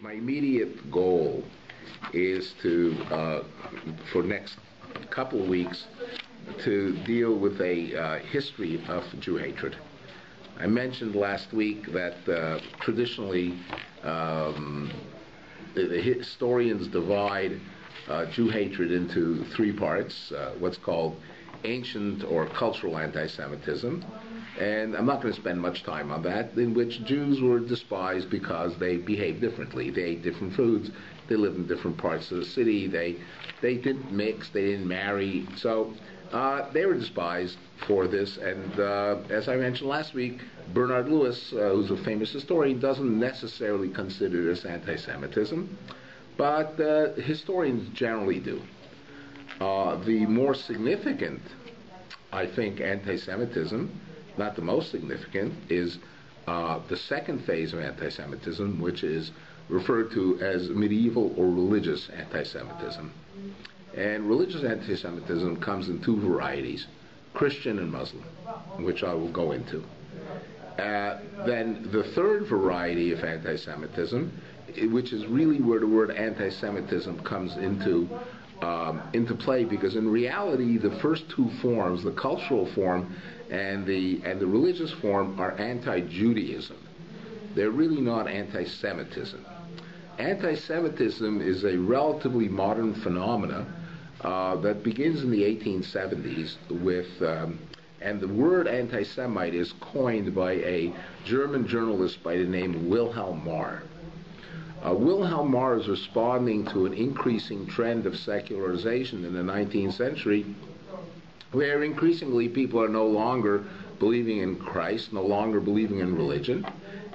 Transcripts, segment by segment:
My immediate goal is to, for next couple of weeks, to deal with a history of Jew hatred. I mentioned last week that traditionally the historians divide Jew hatred into three parts, what's called ancient or cultural anti-Semitism, and I'm not going to spend much time on that, in which Jews were despised because they behaved differently. They ate different foods, they lived in different parts of the city, they didn't mix, they didn't marry, so they were despised for this, and as I mentioned last week, Bernard Lewis, who's a famous historian, doesn't necessarily consider this anti-Semitism, but historians generally do. The more significant, I think, anti-Semitism, not the most significant, is the second phase of anti-Semitism, which is referred to as medieval or religious anti-Semitism. And religious anti-Semitism comes in two varieties, Christian and Muslim, which I will go into. Then the third variety of anti-Semitism, which is really where the word anti-Semitism comes into play, because in reality the first two forms, the cultural form and the religious form, are anti-Judaism. They're really not anti-Semitism. Anti-Semitism is a relatively modern phenomena that begins in the 1870s with, and the word anti-Semite is coined by a German journalist by the name of Wilhelm Marr. Wilhelm Marr is responding to an increasing trend of secularization in the 19th century, where increasingly people are no longer believing in Christ, no longer believing in religion.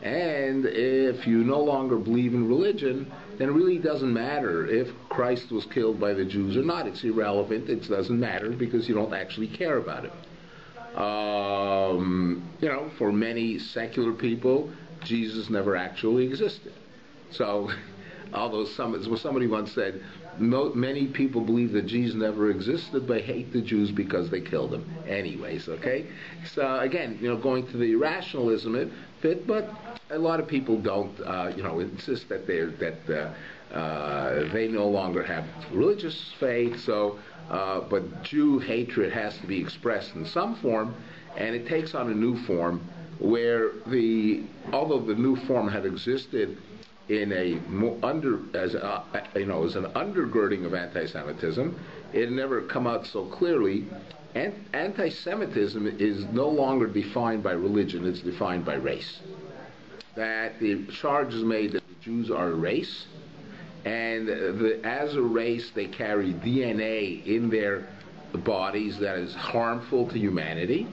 And if you no longer believe in religion, then it really doesn't matter if Christ was killed by the Jews or not. It's irrelevant. It doesn't matter because you don't actually care about it. For many secular people, Jesus never actually existed. So, although somebody once said, many people believe that Jesus never existed, but hate the Jews because they killed him. Anyways, okay? So again, going to the rationalism it fit, but a lot of people don't, insist that they no longer have religious faith. So, but Jew hatred has to be expressed in some form, and it takes on a new form where although the new form had existed in as an undergirding of anti-Semitism, it had never come out so clearly. Anti-Semitism is no longer defined by religion; it's defined by race. That the charge is made that the Jews are a race, and as a race they carry DNA in their bodies that is harmful to humanity,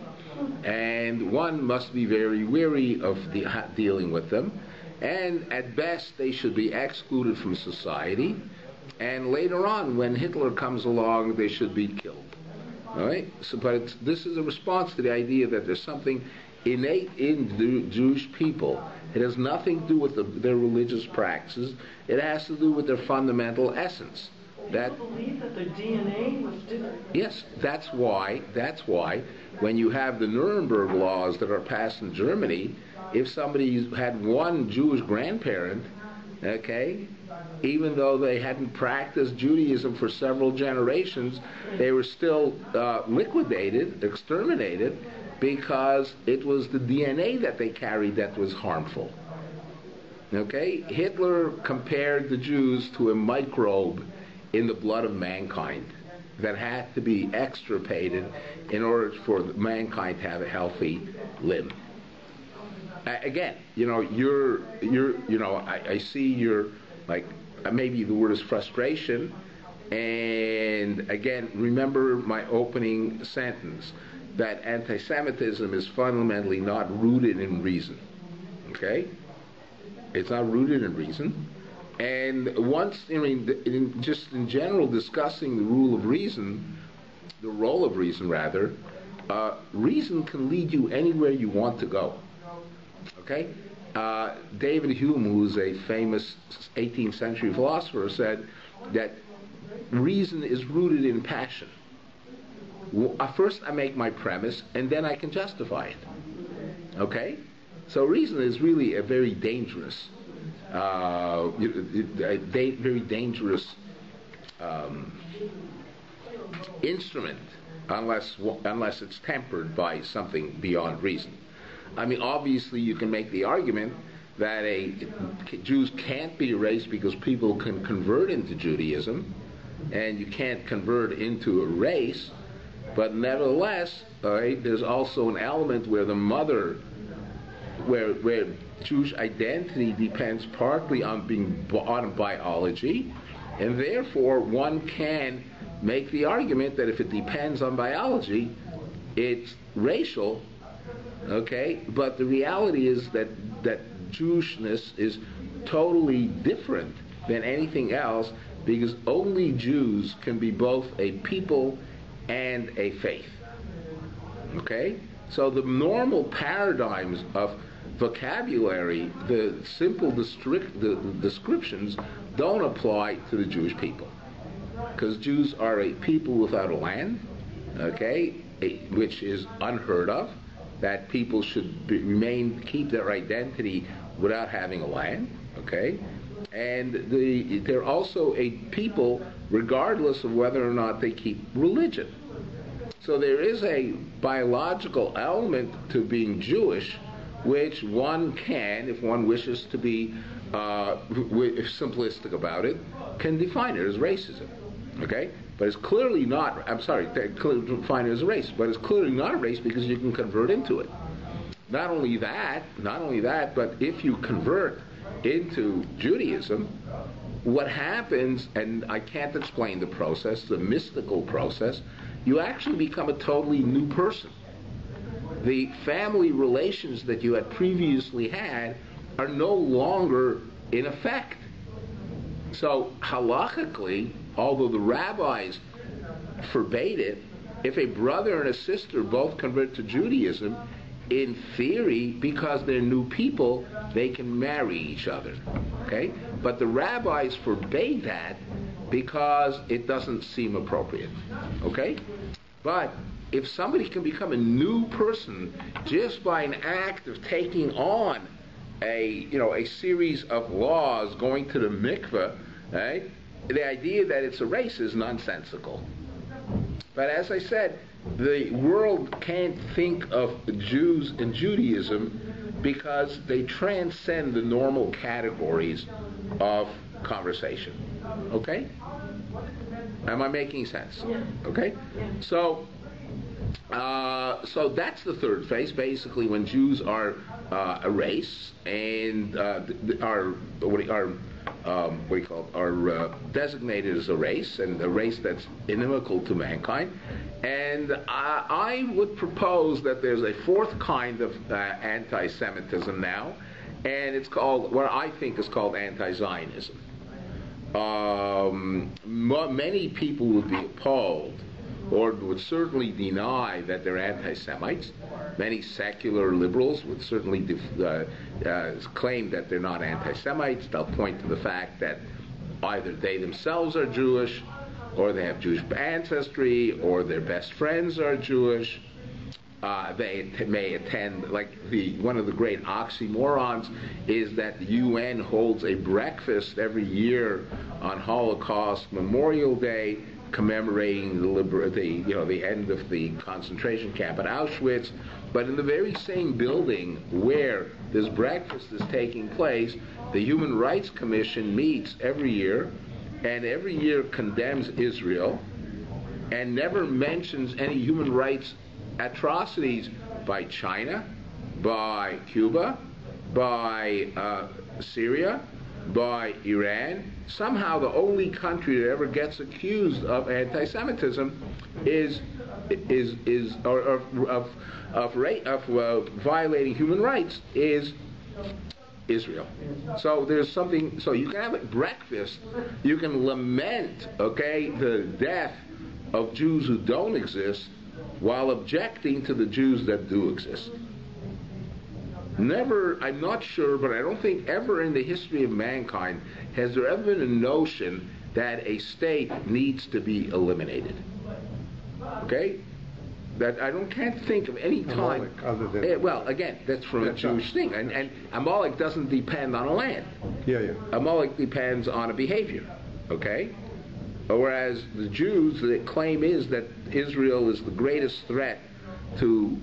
and one must be very wary of dealing with them. And at best, they should be excluded from society. And later on, when Hitler comes along, they should be killed. All right? So, but this is a response to the idea that there's something innate in the Jewish people. It has nothing to do with their religious practices. It has to do with their fundamental essence. People believe that their DNA was different. Yes, that's why when you have the Nuremberg laws that are passed in Germany, if somebody had one Jewish grandparent, okay, even though they hadn't practiced Judaism for several generations, they were still liquidated, exterminated, because it was the DNA that they carried that was harmful. Okay? Hitler compared the Jews to a microbe in the blood of mankind that had to be extirpated in order for mankind to have a healthy limb. Again, I see your, maybe the word is frustration, and again, remember my opening sentence, that anti-Semitism is fundamentally not rooted in reason, okay? It's not rooted in reason, and just in general discussing the role of reason, reason can lead you anywhere you want to go. Okay? David Hume, who's a famous 18th century philosopher, said that reason is rooted in passion. First I make my premise, and then I can justify it. Okay? So reason is really a very dangerous very dangerous instrument unless it's tempered by something beyond reason. I mean, obviously, you can make the argument that Jews can't be erased because people can convert into Judaism, and you can't convert into a race. But nevertheless, there's also an element where the mother, where Jewish identity depends partly on biology, and therefore one can make the argument that if it depends on biology, it's racial. Okay, but the reality is that Jewishness is totally different than anything else, because only Jews can be both a people and a faith. Okay? So the normal paradigms of vocabulary, the simple the descriptions, don't apply to the Jewish people. Because Jews are a people without a land, okay, which is unheard of, that people should keep their identity without having a land, okay? And they're also a people regardless of whether or not they keep religion. So there is a biological element to being Jewish, which one can, if one wishes to be simplistic about it, can define it as racism, okay? But it's clearly not, define it as a race, but it's clearly not a race because you can convert into it. Not only that, but if you convert into Judaism, what happens, and I can't explain the process, the mystical process, you actually become a totally new person. The family relations that you had previously had are no longer in effect. So halachically, although the rabbis forbade it, if a brother and a sister both convert to Judaism, in theory, because they're new people, they can marry each other. Okay? But the rabbis forbade that because it doesn't seem appropriate. Okay? But if somebody can become a new person just by an act of taking on a series of laws, going to the mikveh, right? The idea that it's a race is nonsensical. But as I said, the world can't think of Jews and Judaism because they transcend the normal categories of conversation. Okay? Am I making sense? Yeah. Okay? Yeah. So that's the third phase, basically, when Jews are a race and are designated as a race, and a race that's inimical to mankind. And I would propose that there's a fourth kind of anti-Semitism now, and it's called, what I think is called anti-Zionism. Many people would be appalled or would certainly deny that they're anti-Semites. Many secular liberals would certainly claim that they're not anti-Semites. They'll point to the fact that either they themselves are Jewish, or they have Jewish ancestry, or their best friends are Jewish. They may attend, one of the great oxymorons is that the UN holds a breakfast every year on Holocaust Memorial Day, commemorating the end of the concentration camp at Auschwitz. But in the very same building where this breakfast is taking place, the Human Rights Commission meets every year, and every year condemns Israel, and never mentions any human rights atrocities by China, by Cuba, by Syria, by Iran. Somehow the only country that ever gets accused of anti-Semitism of violating human rights is Israel. So there's something. So you can have a breakfast. You can lament, the death of Jews who don't exist, while objecting to the Jews that do exist. Never, I'm not sure, but I don't think ever in the history of mankind has there ever been a notion that a state needs to be eliminated. Okay? that I can't think of any time. Amalek, other than Well, again, that's from a Jewish thing, and Amalek doesn't depend on a land. Yeah. Amalek depends on a behavior. Okay. Whereas the Jews, the claim is that Israel is the greatest threat to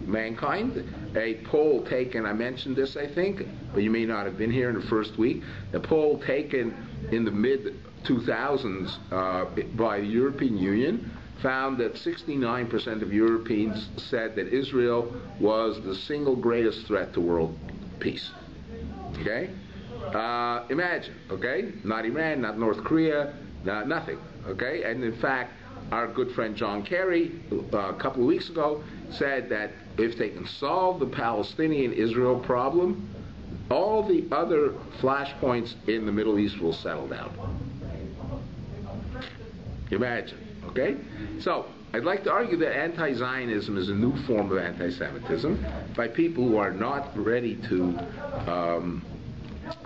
mankind. A poll taken, I mentioned this, I think, but you may not have been here in the first week. A poll taken in the mid-2000s by the European Union found that 69% of Europeans said that Israel was the single greatest threat to world peace. Okay? Imagine, okay? Not Iran, not North Korea, nothing, okay? And in fact, our good friend John Kerry, a couple of weeks ago, said that if they can solve the Palestinian-Israel problem, all the other flashpoints in the Middle East will settle down. Imagine, okay? So, I'd like to argue that anti-Zionism is a new form of anti-Semitism by people who are not ready to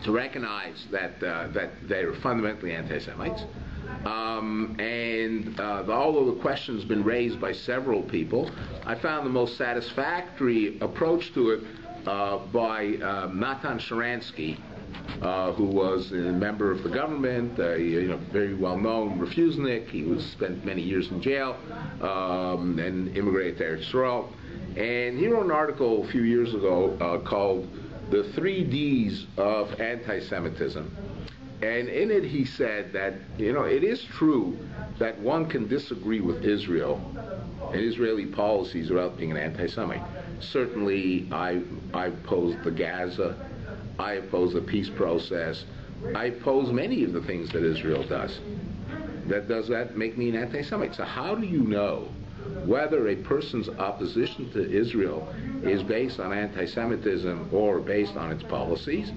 recognize that they are fundamentally anti-Semites. Although the question's been raised by several people, I found the most satisfactory approach to it by Natan Sharansky, who was a member of the government, very well-known refusnik. He spent many years in jail and immigrated to Israel. And he wrote an article a few years ago called "The 3 Ds of Anti-Semitism." And in it he said that, it is true that one can disagree with Israel and Israeli policies without being an anti-Semite. Certainly, I oppose the Gaza, I oppose the peace process, I oppose many of the things that Israel does. Does that make me an anti-Semite? So how do you know whether a person's opposition to Israel is based on anti-Semitism or based on its policies?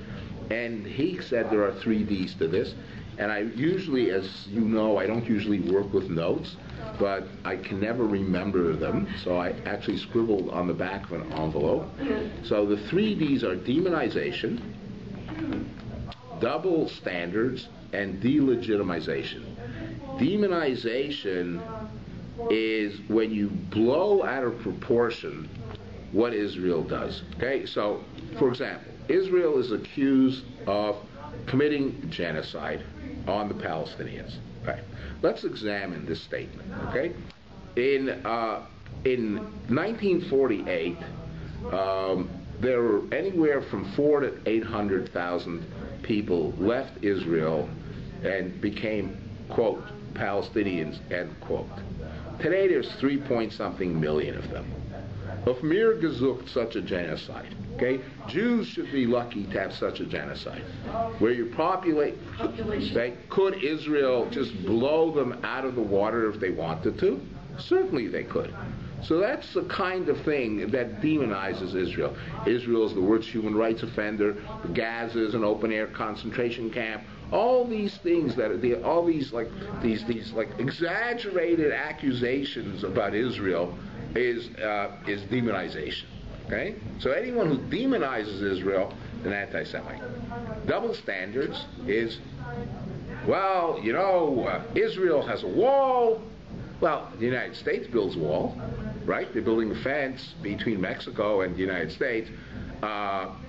And he said there are 3 Ds to this. And I usually, as you know, I don't usually work with notes, but I can never remember them. So I actually scribbled on the back of an envelope. So the 3 Ds are demonization, double standards, and delegitimization. Demonization is when you blow out of proportion what Israel does. Okay, so for example, Israel is accused of committing genocide on the Palestinians. Okay, let's examine this statement. Okay, in 1948, there were anywhere from 400,000 to 800,000 people left Israel and became, quote, Palestinians, end quote. Today there's 3-point-something million of them. Of mir gesucht such a genocide. Okay, Jews should be lucky to have such a genocide, where you population. Could Israel just blow them out of the water if they wanted to? Certainly they could. So that's the kind of thing that demonizes Israel. Israel is the worst human rights offender. Gaza is an open-air concentration camp. All these things these exaggerated accusations about Israel is demonization. Okay? So anyone who demonizes Israel is an anti-Semite. Double standards is, Israel has a wall. Well, the United States builds a wall, right? They're building a fence between Mexico and the United States.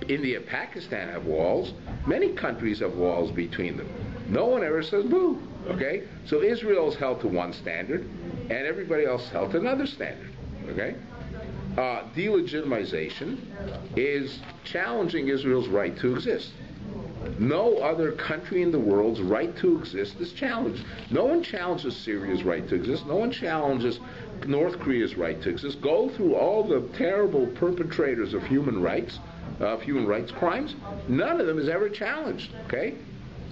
India and Pakistan have walls. Many countries have walls between them. No one ever says boo. Okay? So Israel is held to one standard, and everybody else is held to another standard. Okay? Delegitimization is challenging Israel's right to exist. No other country in the world's right to exist is challenged. No one challenges Syria's right to exist. No one challenges North Korea's right to exist. Go through all the terrible perpetrators of human rights crimes. None of them is ever challenged. Okay?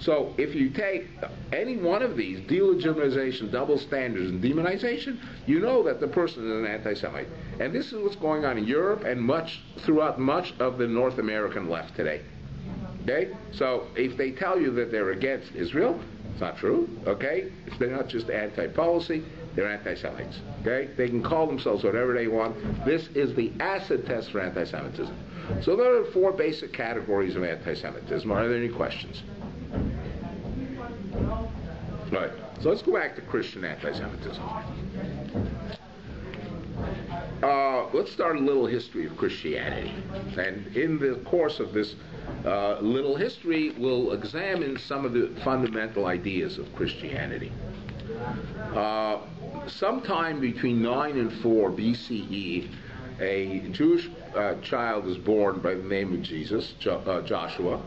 So if you take any one of these, delegitimization, double standards, and demonization, you know that the person is an anti-Semite. And this is what's going on in Europe and throughout much of the North American left today. Okay? So if they tell you that they're against Israel, it's not true. Okay? They're not just anti-policy, they're anti-Semites. Okay? They can call themselves whatever they want. This is the acid test for anti-Semitism. So there are 4 basic categories of anti-Semitism. Are there any questions? Right. So let's go back to Christian anti-Semitism. let's start a little history of Christianity. And in the course of this little history, we'll examine some of the fundamental ideas of Christianity. Sometime between 9 and 4 BCE, a Jewish child is born by the name of Jesus, Joshua.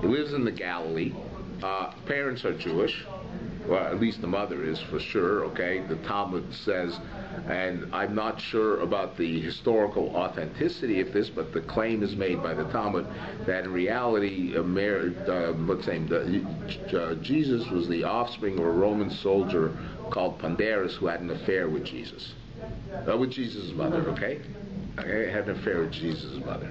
He lives in the Galilee. Parents are Jewish. Well, at least the mother is for sure, okay? The Talmud says, and I'm not sure about the historical authenticity of this, but the claim is made by the Talmud that in reality, Jesus was the offspring of a Roman soldier called Pandarus who had an affair with Jesus. With Jesus' mother, okay? Had an affair with Jesus' mother.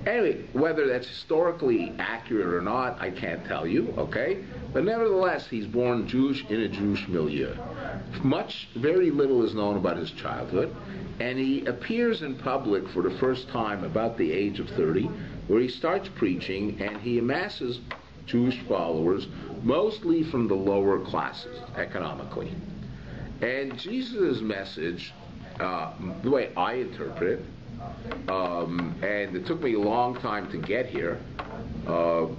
Anyway, whether that's historically accurate or not, I can't tell you, okay? But nevertheless, he's born Jewish in a Jewish milieu. Very little is known about his childhood, and he appears in public for the first time about the age of 30, where he starts preaching, and he amasses Jewish followers, mostly from the lower classes, economically. And Jesus' message, the way I interpret it, and it took me a long time to get here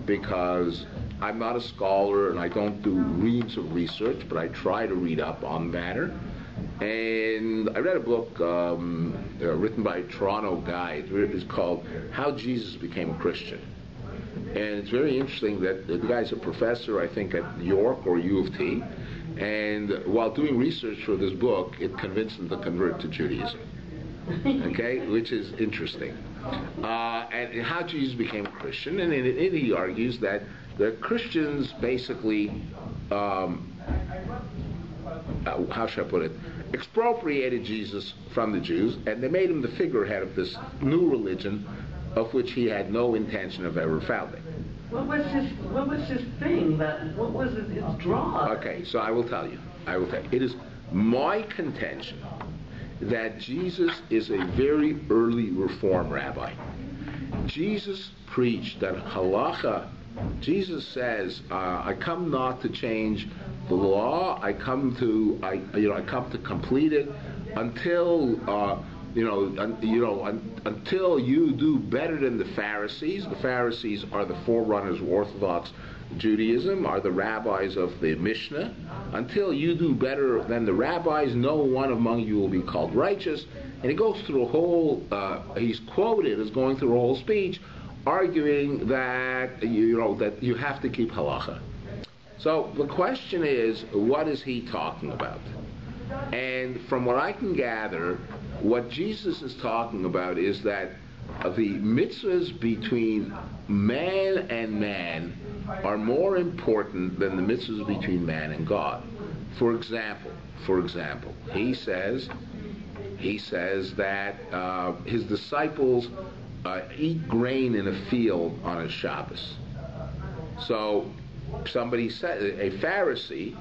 because I'm not a scholar and I don't do reams of research, but I try to read up on the matter. And I read a book written by a Toronto guy. It's called How Jesus Became a Christian. And it's very interesting that the guy's a professor, I think, at York or U of T. And while doing research for this book, it convinced him to convert to Judaism. Okay, which is interesting. And how Jesus became a Christian, and in it he argues that the Christians basically, how should I put it, expropriated Jesus from the Jews, and they made him the figurehead of this new religion of which he had no intention of ever founding. What was his thing? What was his draw? Okay, so I will tell you. It is my contention that Jesus is a very early Reform rabbi. Jesus preached that halacha. Jesus says, "I come not to change the law. I come to complete it until until you do better than the Pharisees." The Pharisees are the forerunners of Orthodox Judaism, are the rabbis of the Mishnah. Until you do better than the rabbis, no one among you will be called righteous. And he goes through a whole, he's quoted as going through a whole speech, arguing that, that you have to keep halacha. So the question is, what is he talking about? And from what I can gather, what Jesus is talking about is that the mitzvahs between man and man are more important than the mitzvahs between man and God. For example, he says that his disciples eat grain in a field on a Shabbos. So somebody said, a Pharisee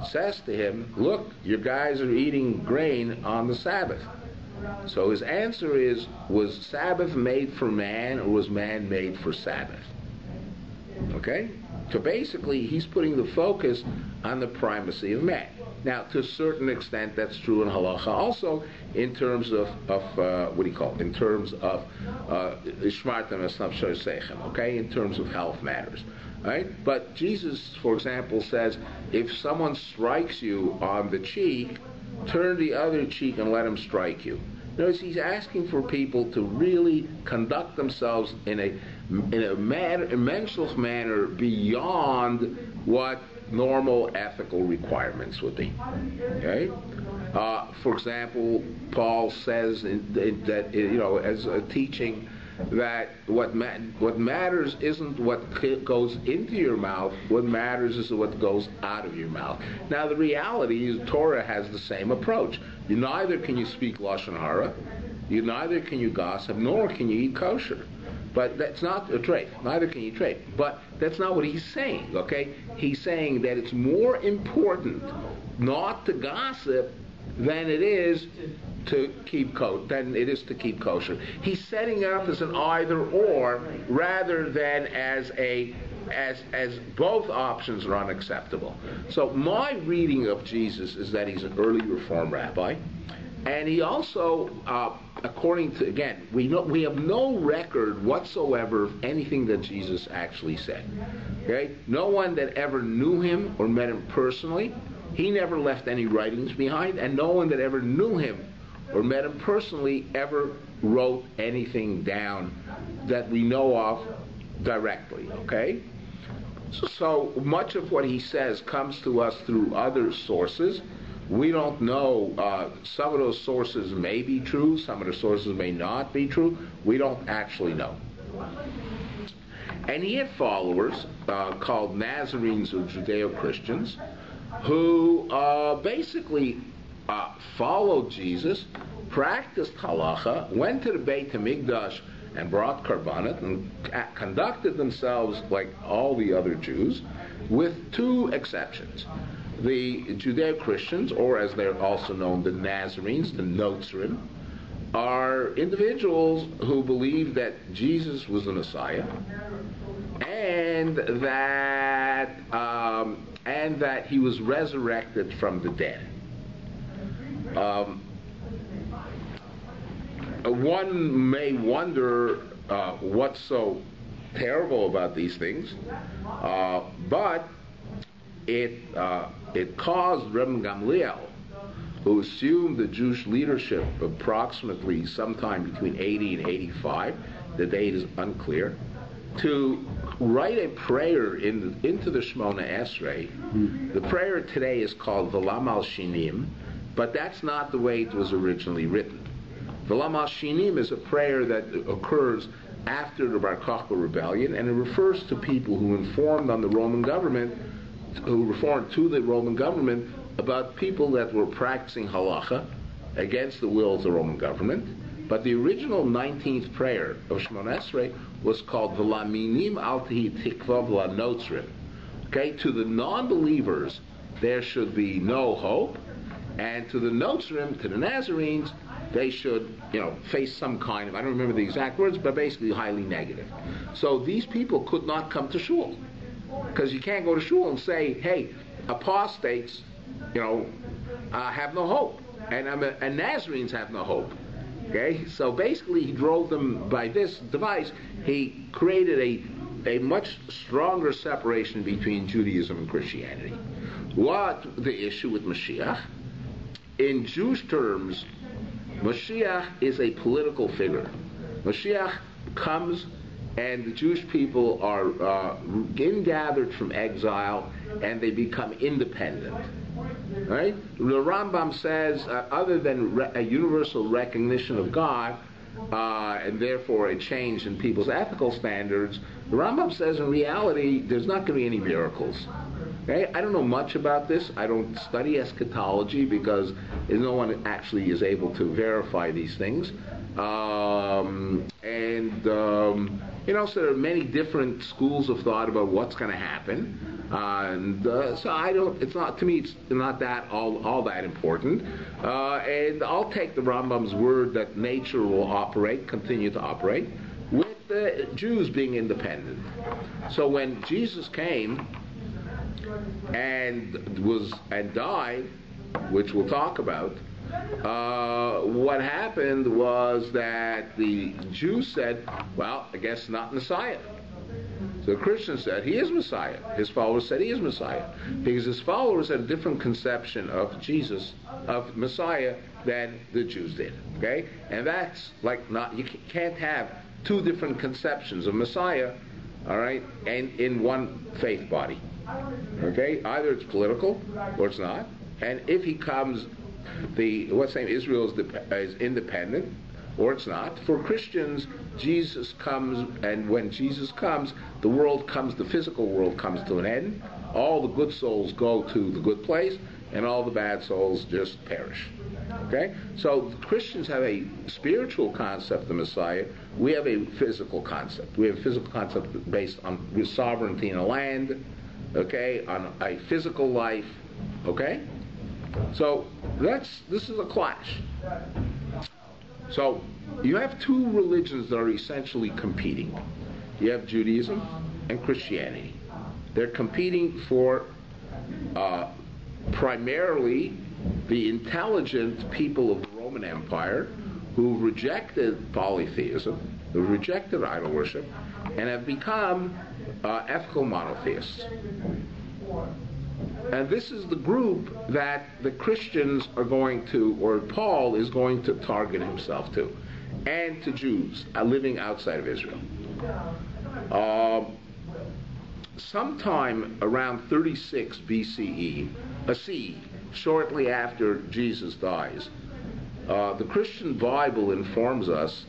says to him, "Look, your guys are eating grain on the Sabbath." So his answer is, was Sabbath made for man, or was man made for Sabbath? Okay? So basically, he's putting the focus on the primacy of man. Now, to a certain extent, that's true in halacha also, in terms of in terms of ishmartem es nafsheichem, okay? In terms of health matters. Right? But Jesus, for example, says, if someone strikes you on the cheek, turn the other cheek and let him strike you. Notice he's asking for people to really conduct themselves in a menschlich manner beyond what normal ethical requirements would be. Okay? For example, Paul says that as a teaching that what matters isn't what goes into your mouth. What matters is what goes out of your mouth. Now, the reality is Torah has the same approach. Neither can you speak lashon hara, neither can you gossip, nor can you eat kosher. But that's not a trait. Neither can you trade. But that's not what he's saying. Okay, he's saying that it's more important not to gossip than it is to keep kosher. He's setting it up as an either or rather than as both options are unacceptable. So my reading of Jesus is that he's an early Reform rabbi, And he also, according to, again, we have no record whatsoever of anything that Jesus actually said. Okay? No one that ever knew him or met him personally. He never left any writings behind, and no one that ever knew him or met him personally ever wrote anything down that we know of directly. Okay? So much of what he says comes to us through other sources. We don't know. Some of those sources may be true. Some of the sources may not be true. We don't actually know. And he had followers called Nazarenes or Judeo-Christians who basically followed Jesus, practiced halacha, went to the BAYT and brought karbanet, and conducted themselves like all the other Jews, with two exceptions. The Judeo-Christians, or as they're also known, the Nazarenes, the Notzrim, are individuals who believe that Jesus was the Messiah, and that he was resurrected from the dead. One may wonder what's so terrible about these things, but it caused Rebbe Gamliel, who assumed the Jewish leadership approximately sometime between 80 and 85, the date is unclear, to write a prayer into the Shemona Esrei. The prayer today is called V'lam al Shinim, but that's not the way it was originally written. V'lam al Shinim is a prayer that occurs after the Bar Kokhba rebellion, and it refers to people who informed to the Roman government about people that were practicing halacha against the will of the Roman government. But the original 19th prayer of Shemona Esrei was called V'laminim al tehi tikva v'lanotzrim. Okay, to the non-believers there should be no hope, and to the Notzrim, to the Nazarenes, they should, face some kind of, I don't remember the exact words, but basically highly negative. So these people could not come to shul, because you can't go to shul and say, hey, apostates, have no hope, and Nazarenes have no hope. Okay, so basically he drove them by this device. He created a much stronger separation between Judaism and Christianity. What the issue with Mashiach? In Jewish terms, Mashiach is a political figure. Mashiach comes, and the Jewish people are ingathered from exile, and they become independent. Right? The Rambam says, other than a universal recognition of God, and therefore a change in people's ethical standards, the Rambam says in reality there's not going to be any miracles. Okay? I don't know much about this. I don't study eschatology because no one actually is able to verify these things. So there are many different schools of thought about what's going to happen. It's not, to me, it's not that all that important. And I'll take the Rambam's word that nature will continue to operate, with the Jews being independent. So when Jesus came and died, which we'll talk about, what happened was that the Jews said, well, I guess not Messiah. So the Christians said, he is Messiah. His followers said he is Messiah. Because his followers had a different conception of Jesus, of Messiah, than the Jews did. Okay? And that's you can't have two different conceptions of Messiah, all right, and in one faith body. Okay? Either it's political or it's not. And if he comes, Israel is independent, or it's not. For Christians, Jesus comes, and when Jesus comes, the physical world comes to an end. All the good souls go to the good place, and all the bad souls just perish. Okay? So Christians have a spiritual concept of the Messiah. We have a physical concept. We have a physical concept based on sovereignty in a land, okay, on a physical life, okay? So this is a clash. So you have two religions that are essentially competing. You have Judaism and Christianity. They're competing for primarily the intelligent people of the Roman Roman Empire who rejected polytheism, who rejected idol worship, and have become ethical monotheists. And this is the group that the Christians are going to, or Paul is going to target himself to, and to Jews living outside of Israel. Sometime around 36 BCE, CE, shortly after Jesus dies, the Christian Bible informs us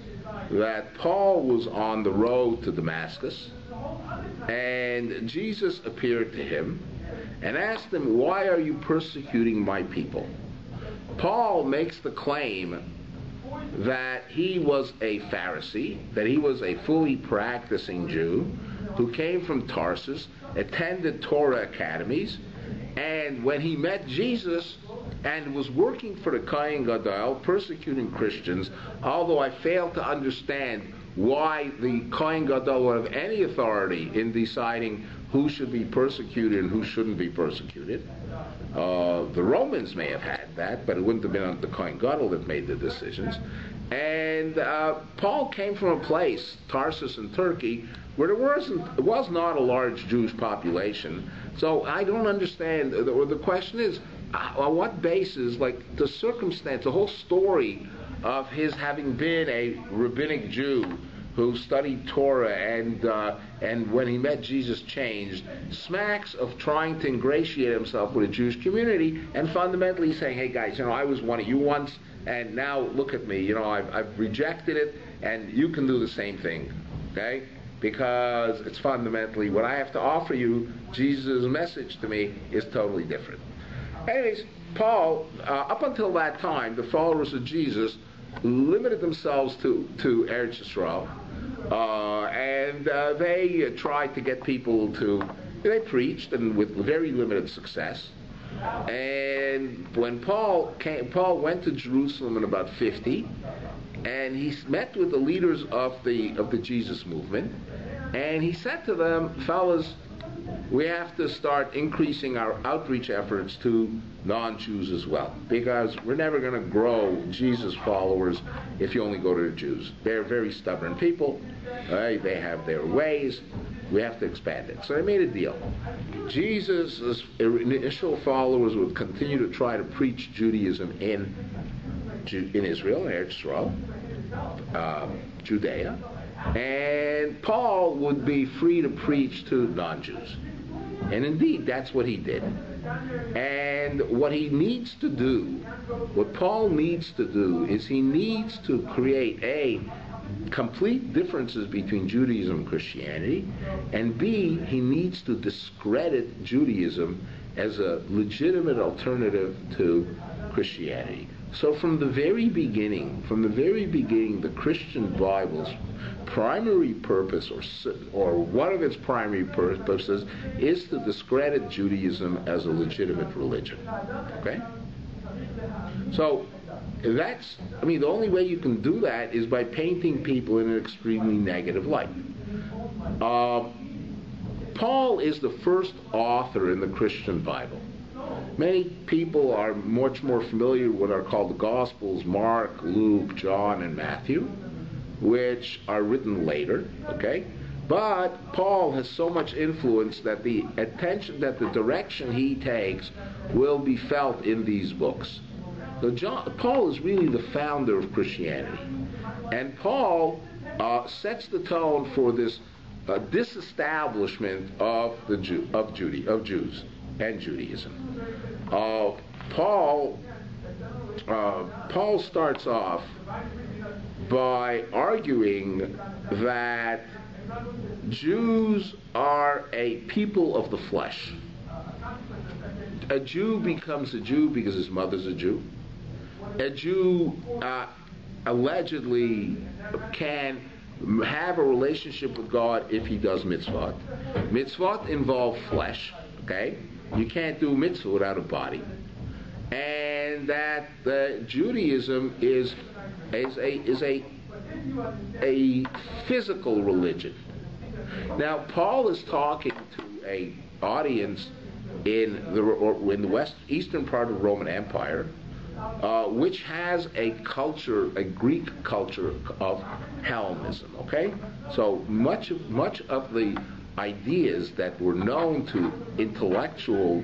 that Paul was on the road to Damascus, and Jesus appeared to him and asked him, "Why are you persecuting my people?" Paul makes the claim that he was a Pharisee, that he was a fully practicing Jew who came from Tarsus, attended Torah academies, and when he met Jesus and was working for the Kohen Gadol, persecuting Christians, although I fail to understand why the Kohen Gadol would have any authority in deciding who should be persecuted and who shouldn't be persecuted. The Romans may have had that, but it wouldn't have been the Kohen Gadol that made the decisions. And Paul came from a place, Tarsus in Turkey, where it was not a large Jewish population. So I don't understand, or the question is, on what basis, like the circumstance, the whole story of his having been a rabbinic Jew who studied Torah and when he met Jesus changed, smacks of trying to ingratiate himself with a Jewish community and fundamentally saying, "Hey guys, I was one of you once, and now look at me, I've rejected it, and you can do the same thing, okay? Because it's fundamentally what I have to offer you, Jesus' message to me is totally different." Anyways, Paul, up until that time, the followers of Jesus limited themselves to Eretz Yisrael, and they tried to get people to, they preached, and with very limited success. And when Paul went to Jerusalem in about 50, and he met with the leaders of the Jesus movement, and he said to them, "Fellas, we have to start increasing our outreach efforts to non-Jews as well, because we're never going to grow Jesus followers if you only go to the Jews. They're very stubborn people. They have their ways. We have to expand it." So they made a deal. Jesus' initial followers would continue to try to preach Judaism in Israel, in Eretz Yisrael, Judea, and Paul would be free to preach to non-Jews. And indeed, that's what he did. And what he needs to do, what Paul needs to do, is he needs to create complete differences between Judaism and Christianity, and B, he needs to discredit Judaism as a legitimate alternative to Christianity. So from the very beginning, the Christian Bible's primary purpose, or one of its primary purposes, is to discredit Judaism as a legitimate religion. Okay? So that's, the only way you can do that is by painting people in an extremely negative light. Paul is the first author in the Christian Bible. Many people are much more familiar with what are called the Gospels, Mark, Luke, John, and Matthew, which are written later, okay? But Paul has so much influence that the direction he takes will be felt in these books. So Paul is really the founder of Christianity. And Paul sets the tone for this disestablishment of Jews and Judaism. Paul starts off by arguing that Jews are a people of the flesh. A Jew becomes a Jew because his mother's a Jew. A Jew allegedly can have a relationship with God if he does mitzvot. Mitzvot involve flesh, okay? You can't do mitzvah without a body. And that Judaism is a physical religion. Now, Paul is talking to a audience in the eastern part of the Roman Empire, which has a culture, a Greek culture of Hellenism. Okay, so much of the ideas that were known to intellectual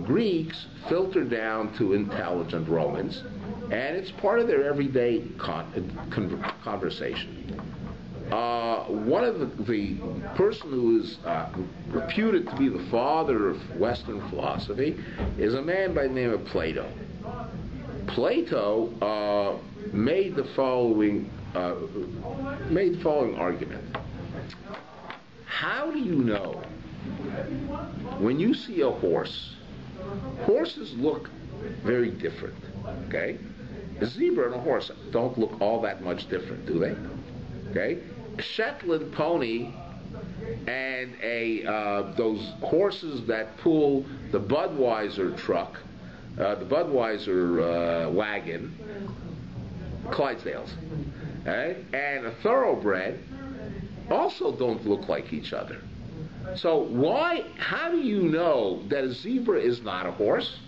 Greeks filter down to intelligent Romans, and it's part of their everyday conversation. One of the person who is reputed to be the father of Western philosophy is a man by the name of Plato. Plato made the following argument. How do you know when you see a horse? Horses look very different. Okay, a zebra and a horse don't look all that much different, do they? Okay, a Shetland pony and those horses that pull the Budweiser truck, the Budweiser wagon, Clydesdales, okay, and a thoroughbred also don't look like each other. So how do you know that a zebra is not a horse?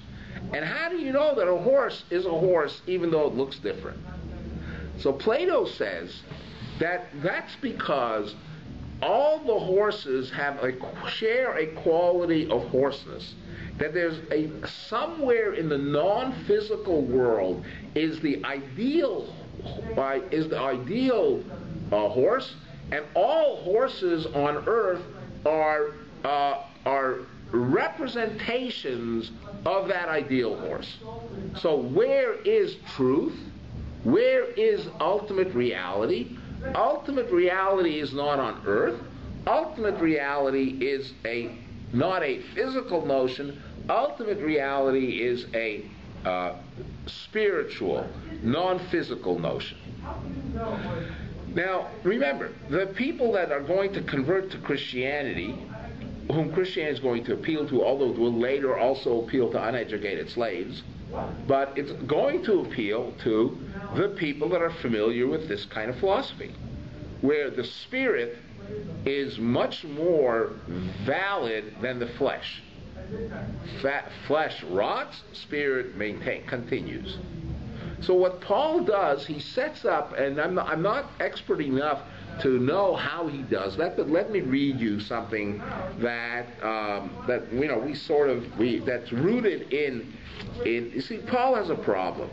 And how do you know that a horse is a horse even though it looks different? So Plato says that that's because all the horses share a quality of horseness. That there's somewhere in the non-physical world is the ideal horse, and all horses on earth are representations of that ideal horse. So where is truth? Where is ultimate reality? Ultimate reality is not on earth. Ultimate reality is not a physical notion. Ultimate reality is a spiritual, non-physical notion. Now, remember, the people that are going to convert to Christianity, whom Christianity is going to appeal to, although it will later also appeal to uneducated slaves, but it's going to appeal to the people that are familiar with this kind of philosophy, where the spirit is much more valid than the flesh. Flesh rots, spirit continues. So what Paul does, he sets up, and I'm not expert enough to know how he does that, but let me read you something that's rooted in. You see, Paul has a problem.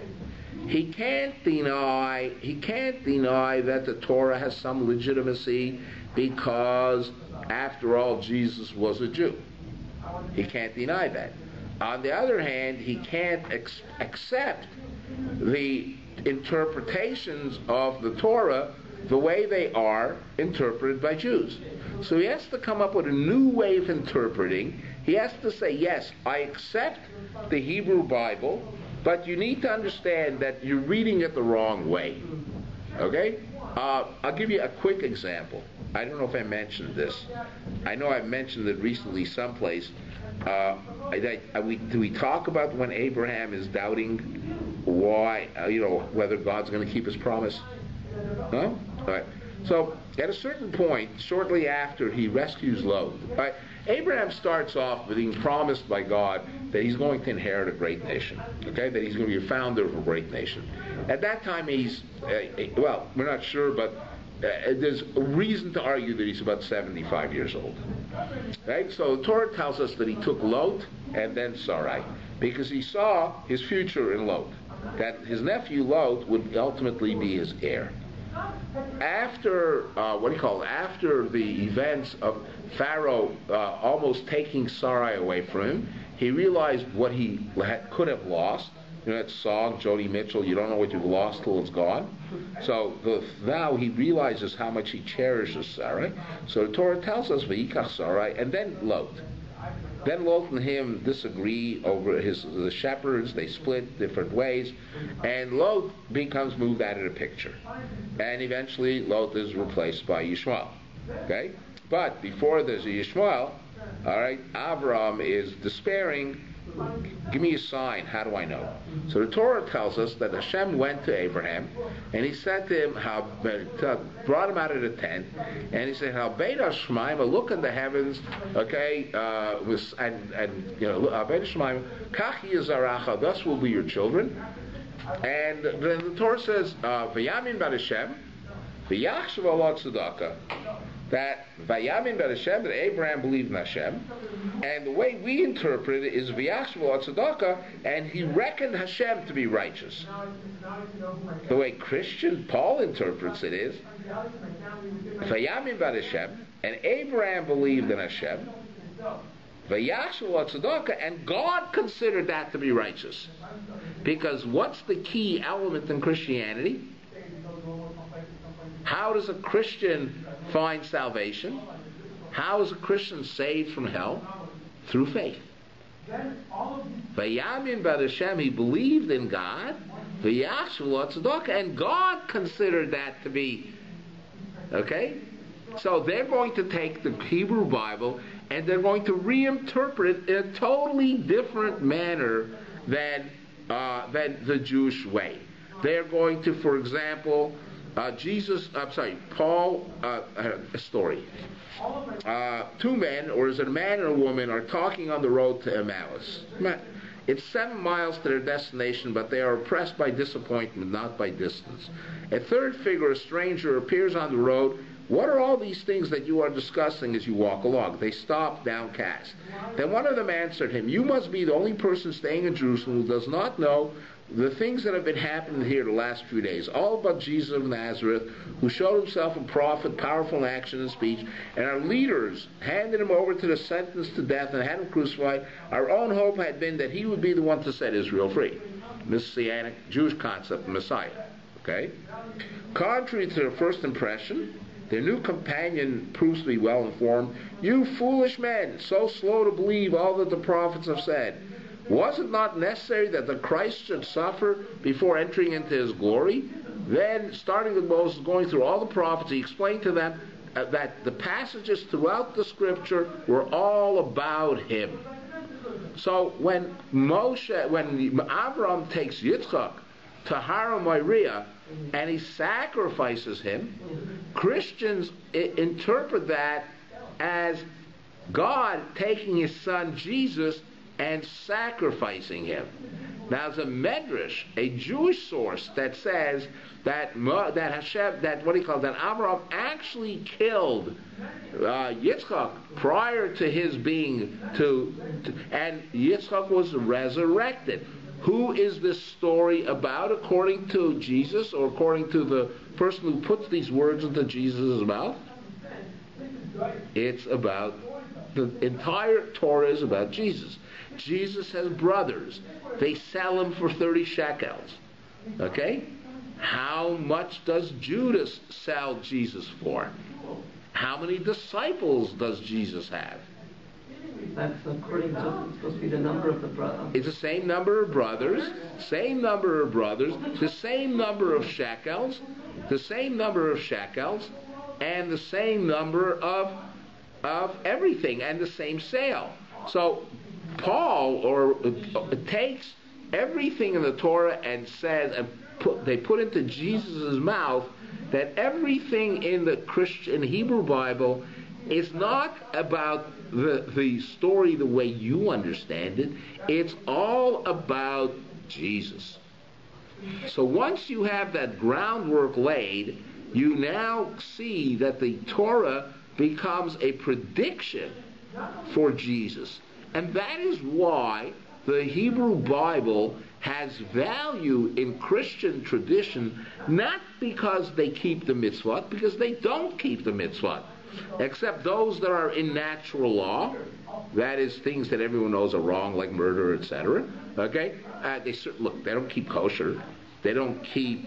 He can't deny that the Torah has some legitimacy because, after all, Jesus was a Jew. He can't deny that. On the other hand, he can't accept the interpretations of the Torah the way they are interpreted by Jews. So he has to come up with a new way of interpreting. He has to say, yes, I accept the Hebrew Bible, but you need to understand that you're reading it the wrong way. Okay? I'll give you a quick example. I don't know if I mentioned this. I know I mentioned it recently someplace. Do we talk about when Abraham is doubting whether God's going to keep his promise? No? All right. So at a certain point, shortly after he rescues Lot, right, Abraham starts off with being promised by God that he's going to inherit a great nation. Okay, that he's going to be a founder of a great nation. At that time, he's we're not sure, but there's a reason to argue that he's about 75 years old. Right? So the Torah tells us that he took Lot and then Sarai because he saw his future in Lot, that his nephew Lot would ultimately be his heir. After after the events of Pharaoh almost taking Sarai away from him, he realized what he could have lost. You know that song, Joni Mitchell, you don't know what you've lost till it's gone? So now he realizes how much he cherishes Sarai. So the Torah tells us, V'yikach Sarai, and then Lot. Then Lot and him disagree over the shepherds. They split different ways, and Lot becomes moved out of the picture. And eventually Lot is replaced by Yishmael. Okay? But before there's a Yishmael, All right, Avram is despairing. Give me a sign. How do I know? So the Torah tells us that Hashem went to Abraham, and he said to him, brought him out of the tent, and he said, "How BAYT Shemaim, look in the heavens, okay, and you know, BAYT Shemaim, Kach Yizaracha, thus will be your children." And then the Torah says, "Vayamin bar Hashem, v'yachshav alot tzedakah." That Vayamin bar Hashem, that Abraham believed in Hashem, and the way we interpret it is V'yachshav alot tzedakah, and he reckoned Hashem to be righteous. The way Christian Paul interprets it is Vayamin bar Hashem, and Abraham believed in Hashem, V'yachshav alot tzedakah, and God considered that to be righteous. Because what's the key element in Christianity? How does a Christian find salvation? How is a Christian saved from hell? Through faith. Vayamin bar Hashem, he believed in God, V'yachshav alot tzedakah, and God considered that to be, okay? So they're going to take the Hebrew Bible and they're going to reinterpret it in a totally different manner than the Jewish way. They're going to, for example, Paul, a story. Two men, or is it a man and a woman, are talking on the road to Emmaus. It's 7 miles to their destination, but they are oppressed by disappointment, not by distance. A third figure, a stranger, appears on the road. "What are all these things that you are discussing as you walk along?" They stopped, downcast. Then one of them answered him, "You must be the only person staying in Jerusalem who does not know the things that have been happening here the last few days, all about Jesus of Nazareth, who showed himself a prophet, powerful in action and speech, and our leaders handed him over to the sentence to death and had him crucified. Our own hope had been that he would be the one to set Israel free." Messianic Jewish concept, Messiah. Okay? Contrary to their first impression, their new companion proves to be well informed. "You foolish men, so slow to believe all that the prophets have said. Was it not necessary that the Christ should suffer before entering into his glory?" Then, starting with Moses, going through all the prophets, he explained to them that the passages throughout the scripture were all about him. So when Avram takes Yitzchak to Har Moriah and he sacrifices him, Christians interpret that as God taking his son Jesus and sacrificing him. Now, there's a medrash, a Jewish source, that says that Abraham actually killed Yitzchak prior to his being and Yitzchak was resurrected. Who is this story about, according to Jesus, or according to the person who puts these words into Jesus' mouth? It's about, the entire Torah is about Jesus. Jesus has brothers. They sell him for 30 shekels. Okay? How much does Judas sell Jesus for? How many disciples does Jesus have? That's according to, it's supposed to be the number of the brothers. It's the same number of brothers, the same number of shekels, and the same number of everything, and the same sale. So Paul takes everything in the Torah and says, and they put into Jesus' mouth that everything in the Christian Hebrew Bible is not about the story the way you understand it. It's all about Jesus. So once you have that groundwork laid, you now see that the Torah becomes a prediction for Jesus. And that is why the Hebrew Bible has value in Christian tradition, not because they keep the mitzvot, because they don't keep the mitzvot, except those that are in natural law, that is, things that everyone knows are wrong, like murder, etc. Okay? Look, they don't keep kosher, they don't keep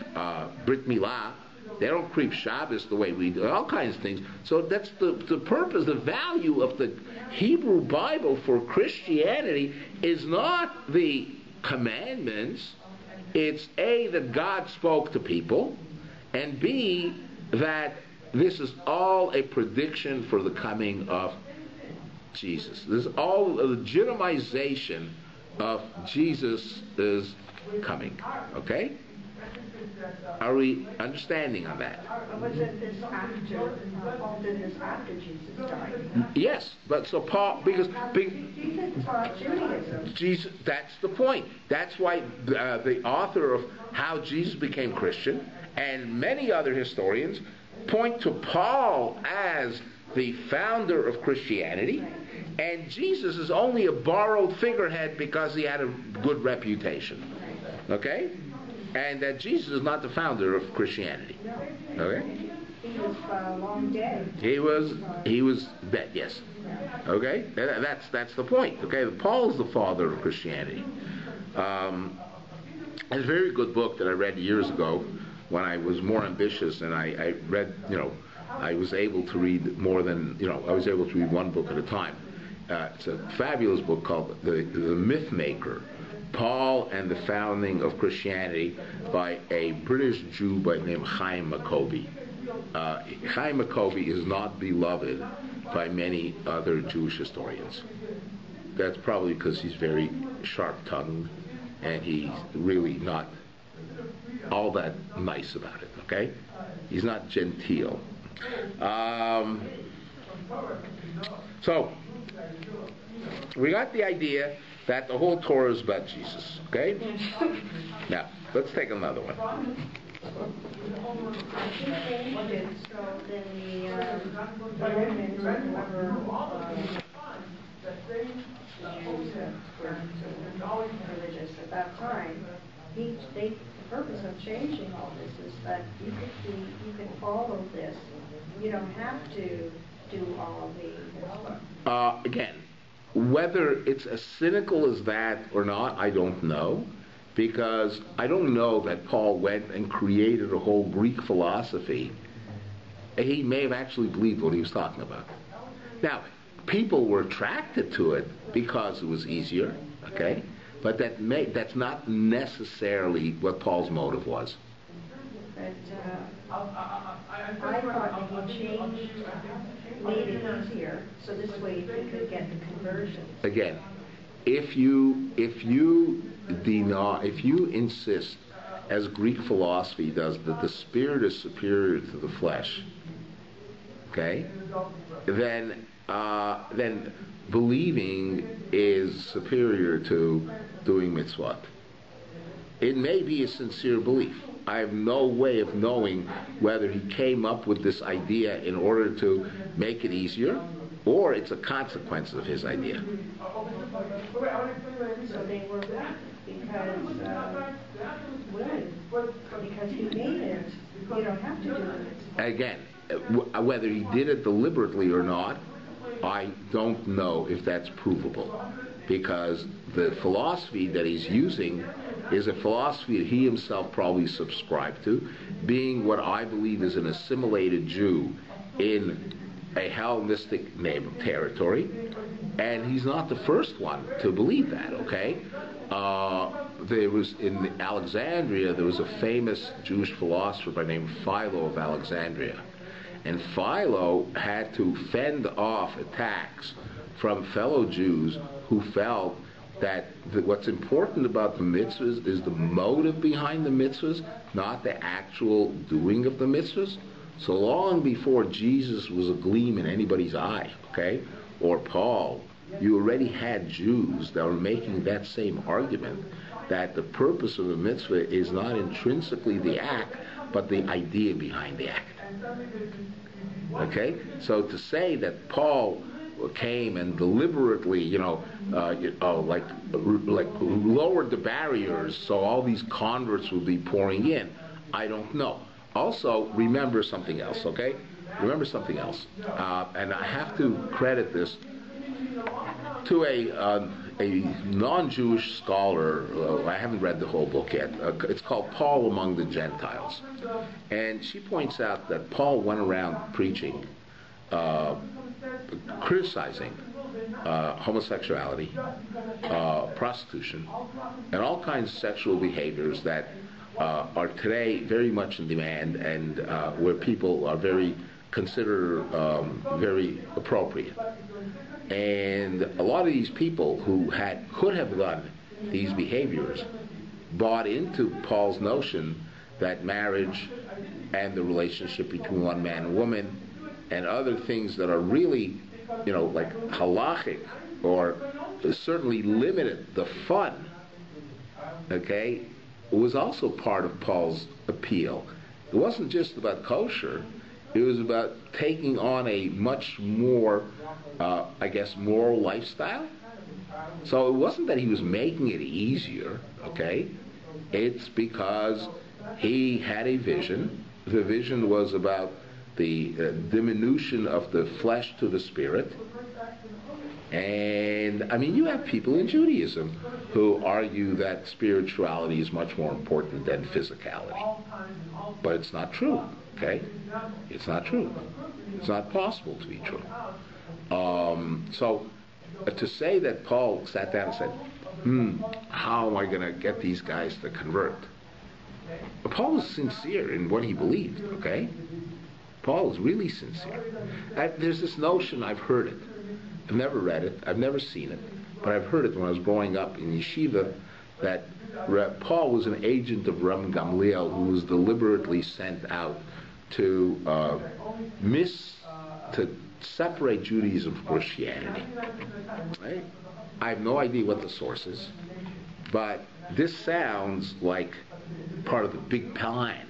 Brit Milah, they don't keep Shabbos the way we do, all kinds of things. So that's the purpose, the value of the Hebrew Bible for Christianity is not the commandments. It's A, that God spoke to people, and B, that this is all a prediction for the coming of Jesus. This is all a legitimization of Jesus is coming. Okay? Are we understanding on that? Wasn't this after, Paul did this after Jesus died? Yes, but so Paul, because Jesus taught Judaism. Jesus, that's the point. That's why the author of How Jesus Became Christian and many other historians point to Paul as the founder of Christianity, and Jesus is only a borrowed figurehead because he had a good reputation. Okay? And that Jesus is not the founder of Christianity. Okay? He was long dead. He was dead, yes. Okay? That's the point. Okay? Paul is the father of Christianity. It's a very good book that I read years ago when I was more ambitious, and I read, I was able to read more than, I was able to read one book at a time. It's a fabulous book called The Myth Maker, Paul and the Founding of Christianity, by a British Jew by the name of Chaim. Chaim is not beloved by many other Jewish historians. That's probably because he's very sharp-tongued and he's really not all that nice about it, okay? He's not genteel. So, we got the idea that the whole Torah is about Jesus, okay? Now, let's take another one. So then the Romans, or whoever religious at that time, the purpose of changing all this is that you can follow this. You don't have to do all the Again, whether it's as cynical as that or not, I don't know, because I don't know that Paul went and created a whole Greek philosophy. He may have actually believed what he was talking about. Now, people were attracted to it because it was easier, okay? But that's not necessarily what Paul's motive was. But I thought that he changed, made it easier, so this way he could get the conversion. Again, if you insist, as Greek philosophy does, that the spirit is superior to the flesh, okay, then believing is superior to doing mitzvot. It may be a sincere belief. I have no way of knowing whether he came up with this idea in order to make it easier, or it's a consequence of his idea. So they were because he made it, you don't have to do it. Again, whether he did it deliberately or not, I don't know if that's provable, because the philosophy that he's using is a philosophy that he himself probably subscribed to, being what I believe is an assimilated Jew in a Hellenistic territory, and he's not the first one to believe that, okay? There was, in Alexandria, there was a famous Jewish philosopher by the name of Philo of Alexandria, and Philo had to fend off attacks from fellow Jews who felt that what's important about the mitzvahs is the motive behind the mitzvahs, not the actual doing of the mitzvahs. So long before Jesus was a gleam in anybody's eye, okay, or Paul, you already had Jews that were making that same argument, that the purpose of a mitzvah is not intrinsically the act, but the idea behind the act. Okay? So to say that Paul came and deliberately, like lowered the barriers so all these converts would be pouring in, I don't know. Also, remember something else, okay? Remember something else. And I have to credit this to a non-Jewish scholar. I haven't read the whole book yet. It's called Paul Among the Gentiles. And she points out that Paul went around preaching, criticizing homosexuality, prostitution, and all kinds of sexual behaviors that are today very much in demand, and where people are consider very appropriate. And a lot of these people who could have done these behaviors bought into Paul's notion that marriage and the relationship between one man and woman and other things that are really, like halachic or certainly limited the fun, okay, was also part of Paul's appeal. It wasn't just about kosher. It was about taking on a much more, moral lifestyle. So it wasn't that he was making it easier, okay? It's because he had a vision. The vision was about the diminution of the flesh to the spirit. And, you have people in Judaism who argue that spirituality is much more important than physicality. But it's not true, okay? It's not true. It's not possible to be true. So to say that Paul sat down and said, how am I going to get these guys to convert? Paul was sincere in what he believed, okay? Paul is really sincere. There's this notion, I've heard it. I've never read it. I've never seen it. But I've heard it when I was growing up in yeshiva, that Paul was an agent of Rabbi Gamliel who was deliberately sent out to separate Judaism from Christianity. Right? I have no idea what the source is, but this sounds like part of the big plan.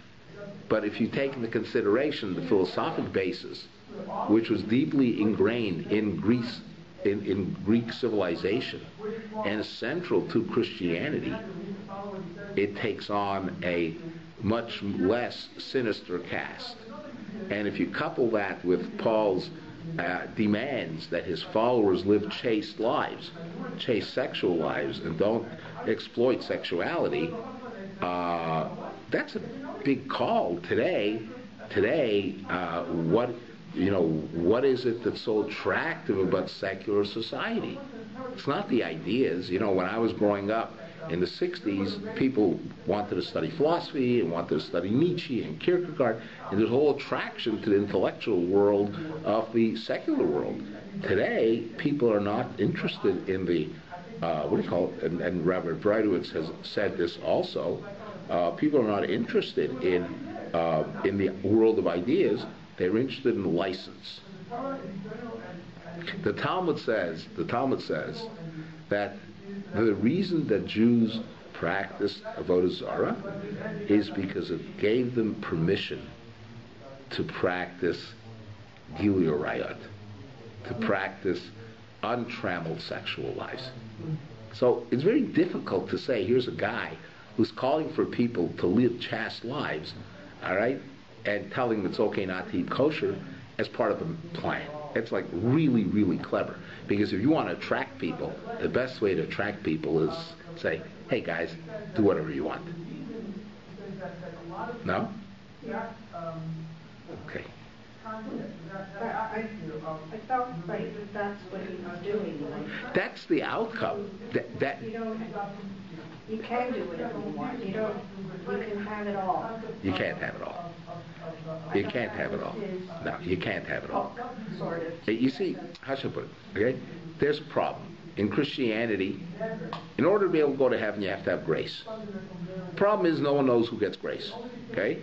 But if you take into consideration the philosophic basis, which was deeply ingrained in Greece, in Greek civilization, and central to Christianity, it takes on a much less sinister cast. And if you couple that with Paul's demands that his followers live chaste lives, chaste sexual lives, and don't exploit sexuality, that's a big call today. What is it that's so attractive about secular society? It's not the ideas. When I was growing up in the 60s, people wanted to study philosophy and wanted to study Nietzsche and Kierkegaard, and there's a whole attraction to the intellectual world of the secular world. Today, people are not interested in the, and Robert Breitowitz has said this also, people are not interested in the world of ideas. They're interested in license. The Talmud says that the reason that Jews practiced avodah zarah is because it gave them permission to practice gilui arayot, to practice untrammeled sexual lives. So it's very difficult to say, here's a guy who's calling for people to live chaste lives, all right, and telling them it's okay not to eat kosher as part of a plan. It's like really, really clever. Because if you want to attract people, the best way to attract people is say, hey guys, do whatever you want. No? Okay. I felt like that's what he was doing. That's the outcome. You can do whatever you want. You can have it all. You can't have it all. You can't have it all. No, you can't have it all. Sort of. You see, how should I put it? Okay? There's a problem. In Christianity, in order to be able to go to heaven, you have to have grace. The problem is no one knows who gets grace. Okay?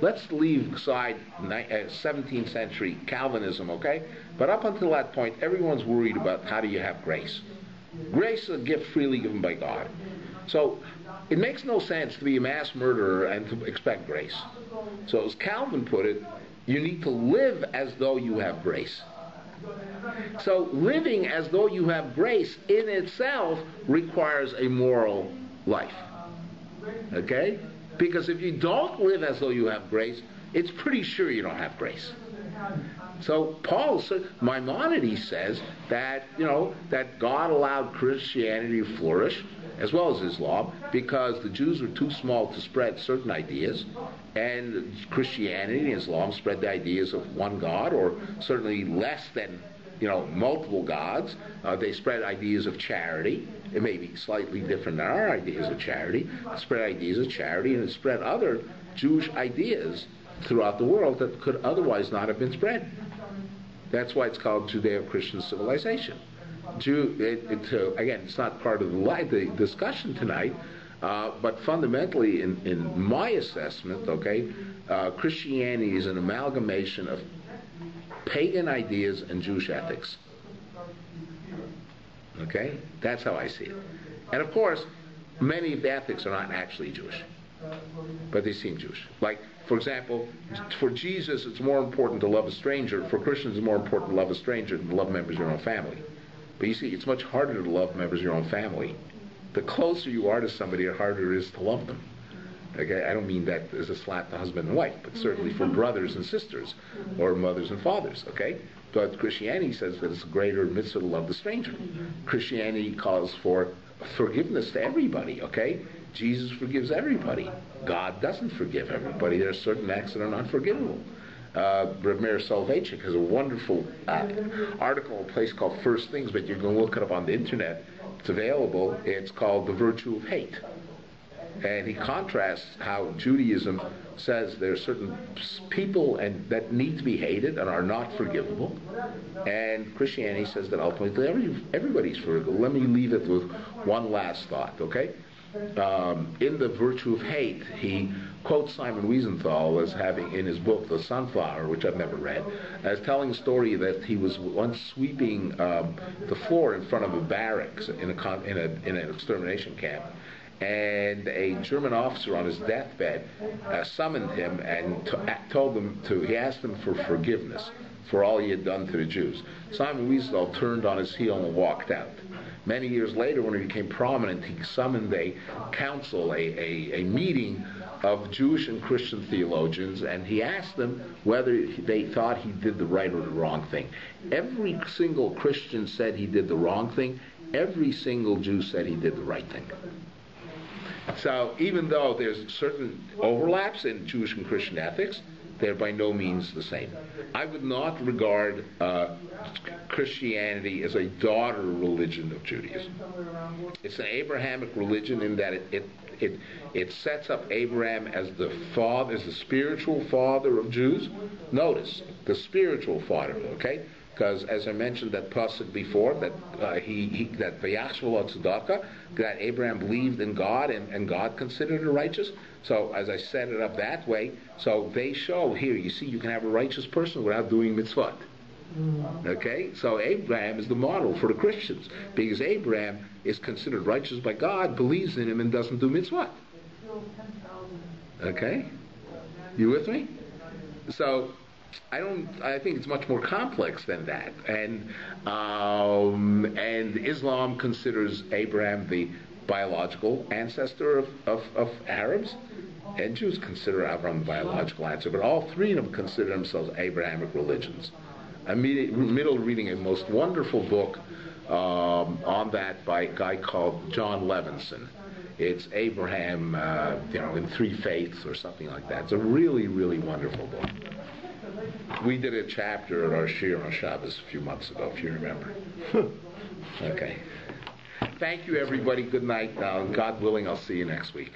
Let's leave aside 17th century Calvinism, okay? But up until that point, everyone's worried about how do you have grace. Grace is a gift freely given by God. So it makes no sense to be a mass murderer and to expect grace. So as Calvin put it, you need to live as though you have grace. So living as though you have grace in itself requires a moral life. Okay? Because if you don't live as though you have grace, it's pretty sure you don't have grace. So Maimonides says that, that God allowed Christianity to flourish as well as Islam because the Jews were too small to spread certain ideas, and Christianity and Islam spread the ideas of one God, or certainly less than multiple gods. They spread ideas of charity. It may be slightly different than our ideas of charity. It spread ideas of charity, and it spread other Jewish ideas throughout the world that could otherwise not have been spread. That's why it's called Judeo-Christian civilization. Again, it's not part of the discussion tonight, but fundamentally, in my assessment, Christianity is an amalgamation of pagan ideas and Jewish ethics. Okay? That's how I see it. And of course, many of the ethics are not actually Jewish, but they seem Jewish. Like, for example, for Jesus, it's more important to love a stranger. For Christians, it's more important to love a stranger than to love members of your own family. But you see, it's much harder to love members of your own family. The closer you are to somebody, the harder it is to love them. Okay, I don't mean that as a slap to husband and wife, but certainly for brothers and sisters, or mothers and fathers. Okay, but Christianity says that it's a greater mitzvah to love the stranger. Christianity calls for forgiveness to everybody. Okay, Jesus forgives everybody. God doesn't forgive everybody. There are certain acts that are not forgivable. Reb Meir Soloveitchik has a wonderful article in a place called First Things, but you can look it up on the internet. It's available. It's called The Virtue of Hate. And he contrasts how Judaism says there are certain people that need to be hated and are not forgivable, and Christianity says that ultimately everybody's forgivable. Let me leave it with one last thought, okay? In The Virtue of Hate, he quotes Simon Wiesenthal as having, in his book The Sunflower, which I've never read, as telling a story that he was once sweeping the floor in front of a barracks in an extermination camp, and a German officer on his deathbed summoned him and he asked him for forgiveness for all he had done to the Jews. Simon Wiesenthal turned on his heel and walked out. Many years later, when he became prominent, he summoned a council, a meeting of Jewish and Christian theologians, and he asked them whether they thought he did the right or the wrong thing. Every single Christian said he did the wrong thing. Every single Jew said he did the right thing. So even though there's certain overlaps in Jewish and Christian ethics, they're by no means the same. I would not regard Christianity as a daughter religion of Judaism. It's an Abrahamic religion in that it sets up Abraham as the father, as the spiritual father of Jews. Notice, the spiritual father, okay? Because as I mentioned that pasuk before, that that v'yachshvu tzedakah, that Abraham believed in God and God considered it righteous. So as I set it up that way, so they show here, you see, you can have a righteous person without doing mitzvot. Okay, so Abraham is the model for the Christians because Abraham is considered righteous by God, believes in Him, and doesn't do mitzvot. Okay, you with me? So I think it's much more complex than that, and Islam considers Abraham the biological ancestor of Arabs, and Jews consider Abraham the biological ancestor, but all three of them consider themselves Abrahamic religions. I'm middle reading a most wonderful book on that by a guy called John Levinson. It's Abraham, in three faiths or something like that. It's a really, really wonderful book. We did a chapter at our Shir on Shabbos a few months ago, if you remember. Okay. Thank you, everybody. Good night. God willing, I'll see you next week.